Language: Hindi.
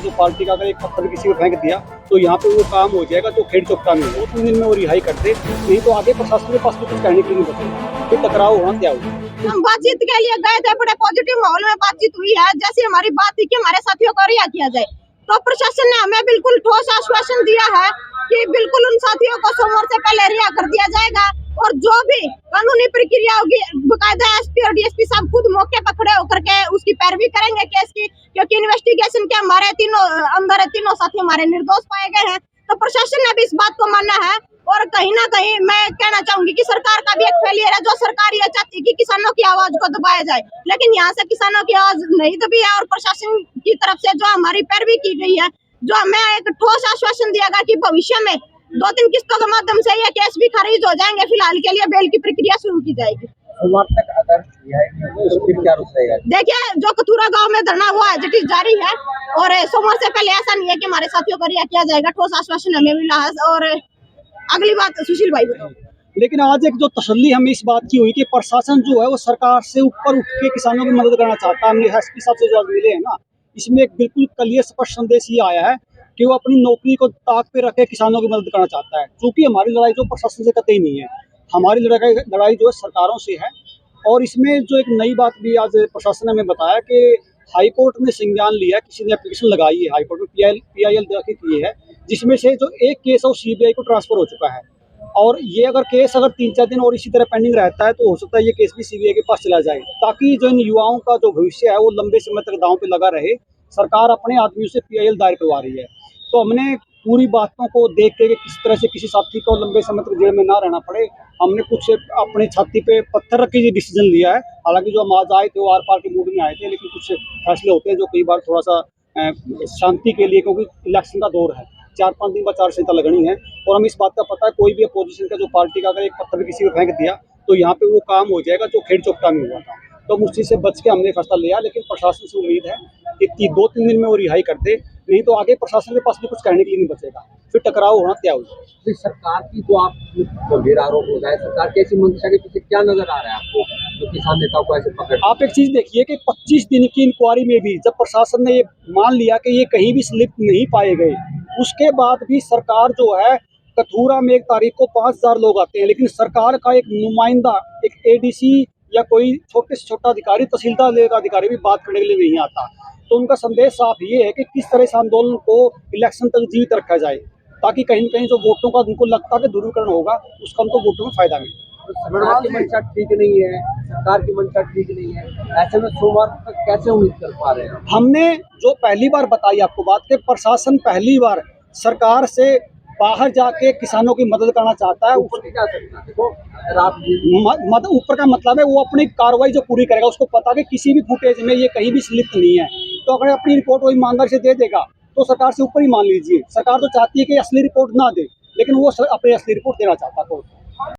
की जो पार्टी का अगर एक पत्थर किसी को फेंक दिया तो यहाँ पे वो काम हो जाएगा जो खेड़ चौपटा में हो 3 दिन में वो रिहाई कर दे, नहीं तो आगे प्रशासन के पास भी कुछ कहने के लिए नहीं बचेगा, फिर टकराव होना क्या होगा। हम बातचीत के लिए गए थे, बड़े पॉजिटिव माहौल में बातचीत हुई है। जैसे हमारी बात थी कि हमारे साथियों को रिहा किया जाए, तो प्रशासन ने हमें बिल्कुल ठोस आश्वासन दिया है कि बिल्कुल उन साथियों को सोमवार से पहले रिहा कर दिया जाएगा और जो भी कानूनी प्रक्रिया होगी बकायदा एसपी और डीएसपी साहब खुद मौके पर खड़े होकर के उसकी पैरवी करेंगे केस की, क्योंकि इन्वेस्टिगेशन के हमारे तीनों साथी हमारे निर्दोष पाए गए हैं। तो प्रशासन ने भी इस बात को माना है और कहीं ना कहीं मैं कहना चाहूंगी कि सरकार का भी एक फेलियर है। जो सरकार ये चाहती है कि किसानों की आवाज को दबाया जाए, लेकिन यहाँ से किसानों की आवाज नहीं दबी है और प्रशासन की तरफ से जो हमारी पैरवी की गई है, जो हमें एक ठोस आश्वासन दिया गया कि भविष्य में 2-3 किस्तों के माध्यम से ये केस भी खारिज हो जाएंगे। फिलहाल के लिए बेल की प्रक्रिया शुरू की जाएगी। तक अगर तो फिर क्या रुक जाएगा? देखिए, जो कथूरा गांव में धरना हुआ है जिट जारी है और सोमवार से पहले ऐसा नहीं है कि हमारे साथियों को रिहा किया जाएगा। ठोस आश्वासन हमें मिला है। और अगली बात सुशील भाई बताओ। लेकिन आज एक जो तसल्ली हमें इस बात की हुई कि प्रशासन जो है वो सरकार से ऊपर उठ के किसानों की मदद करना चाहता है। हमने एसपी साहब से जो आज मिले हैं ना, इसमें एक बिल्कुल क्लियर स्पष्ट संदेश ये आया है कि वो अपनी नौकरी को ताक पे रखे किसानों की मदद करना चाहता है। क्योंकि हमारी लड़ाई जो प्रशासन से कतई नहीं है, हमारी लड़ाई जो है सरकारों से है। और इसमें जो एक नई बात भी आज प्रशासन ने हमें बताया कि हाईकोर्ट ने संज्ञान लिया, किसी ने एप्लीकेशन लगाई है हाईकोर्ट में, PIL दाखिल की है, जिसमें से जो एक केस है वो CBI को ट्रांसफर हो चुका है। और ये अगर केस अगर 3-4 दिन और इसी तरह पेंडिंग रहता है तो हो सकता है ये केस भी CBI के पास चला जाए, ताकि जो इन युवाओं का जो भविष्य है वो लंबे समय तक दांव पे लगा रहे। सरकार अपने आदमियों से PIL दायर करवा रही है, तो हमने पूरी बातों को देख के किस तरह से किसी साथी को लंबे समय तक जेल में ना रहना पड़े, हमने कुछ अपने छाती पे पत्थर रख के डिसीजन लिया है। हालांकि जो हम आज आए थे वो आर पार के मूड में आए थे, लेकिन कुछ फैसले होते हैं जो कई बार थोड़ा सा शांति के लिए, क्योंकि इलेक्शन का दौर है, 4-5 दिन बाद चार संहिता लगनी है और हमें इस बात का पता है कोई भी अपोजिशन का जो पार्टी का अगर एक पत्थर किसी को फेंक दिया तो यहाँ पे वो काम हो जाएगा जो खेड़ चौपटा में हुआ था। तो हम उस चीज़ से बच के हमने फैसला लिया, लेकिन प्रशासन से उम्मीद है कि 2-3 दिन में वो रिहाई कर दे, नहीं तो आगे प्रशासन के पास भी कुछ कहने के लिए नहीं बचेगा, फिर टकराव होना क्या होगा। तो सरकार की जो आप गंभीर आरोप हो रहा है, सरकार की ऐसी मंशा के पीछे क्या नजर आ रहा है आपको तो किसान नेताओं को ऐसे पकड़? आप एक चीज़ देखिए कि 25 दिन की इंक्वायरी में भी जब प्रशासन ने ये मान लिया कि ये कहीं भी स्लिप नहीं पाए गए, उसके बाद भी सरकार जो है कथूरा में 1 तारीख को 5000 लोग आते हैं, लेकिन सरकार का एक नुमाइंदा, एक ADC या कोई छोटे से छोटा अधिकारी, तहसीलदार लेवल का अधिकारी भी बात करने के लिए नहीं आता। तो उनका संदेश साफ ये है कि किस तरह इस आंदोलन को इलेक्शन तक जीवित रखा जाए, ताकि कहीं न कहीं जो वोटों का उनको लगता है कि ध्रुवीकरण होगा, उसका उनको वोटों में फायदा मिले। सरकार की मंशा ठीक नहीं है, सरकार की मंशा ठीक नहीं है, ऐसे में सोमवार तक कैसे उम्मीद कर पा रहे हैं? हमने जो पहली बार बताई आपको बात कि प्रशासन पहली बार सरकार से बाहर जाके किसानों की मदद करना चाहता है। ऊपर नहीं जा सकता। देखो अगर आप ऊपर का मतलब है वो अपनी कार्रवाई जो पूरी करेगा, उसको पता कि किसी भी फुटेज में ये कहीं भी स्लिप नहीं है, तो अगर अपनी रिपोर्ट वो ईमानदारी से दे देगा तो सरकार से ऊपर ही मान लीजिए। सरकार तो चाहती है कि असली रिपोर्ट ना दे, लेकिन वो अपनी असली रिपोर्ट देना चाहता है।